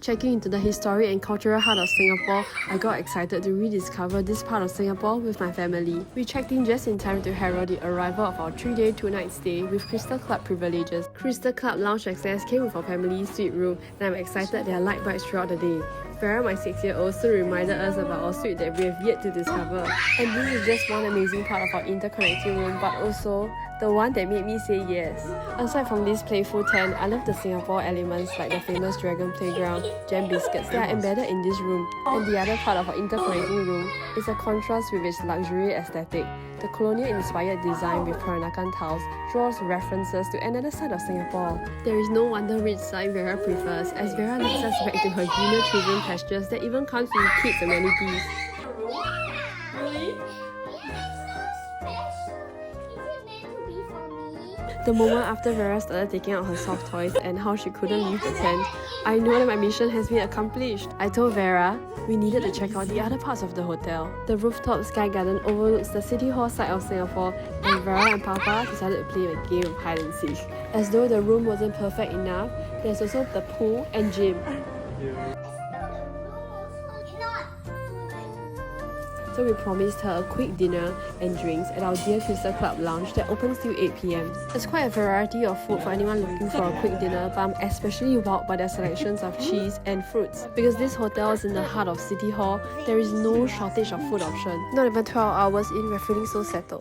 Checking into the history and cultural heart of Singapore, I got excited to rediscover this part of Singapore with my family. We checked in just in time to herald the arrival of our 3-day 2-night stay with Crystal Club privileges. Crystal Club lounge access came with our family suite room, and I'm excited there are light bites throughout the day. Vera, my 6-year-old, soon reminded us about our suite that we have yet to discover. And this is just one amazing part of our interconnecting room, but also the one that made me say yes. Aside from this playful tent, I love the Singapore elements like the famous Dragon Playground, jam biscuits that are embedded in this room. And the other part of our interconnecting room is a contrast with its luxury aesthetic. The colonial-inspired design with Peranakan tiles draws references to another side of Singapore. There is no wonder which side Vera prefers, as Vera leads us back to her greener children pastures that even comes with kids amenities. The moment after Vera started taking out her soft toys and how she couldn't leave the tent, I know that my mission has been accomplished. I told Vera we needed to check out the other parts of the hotel. The rooftop sky garden overlooks the City Hall side of Singapore, and Vera and Papa decided to play a game of hide and seek. As though the room wasn't perfect enough, there's also the pool and gym. So we promised her a quick dinner and drinks at our dear Crystal Club lounge that opens till 8 PM. There's quite a variety of food for anyone looking for a quick dinner, but I'm especially wowed by their selections of cheese and fruits. Because this hotel is in the heart of City Hall, there is no shortage of food options. Not even 12 hours in, we're feeling so settled.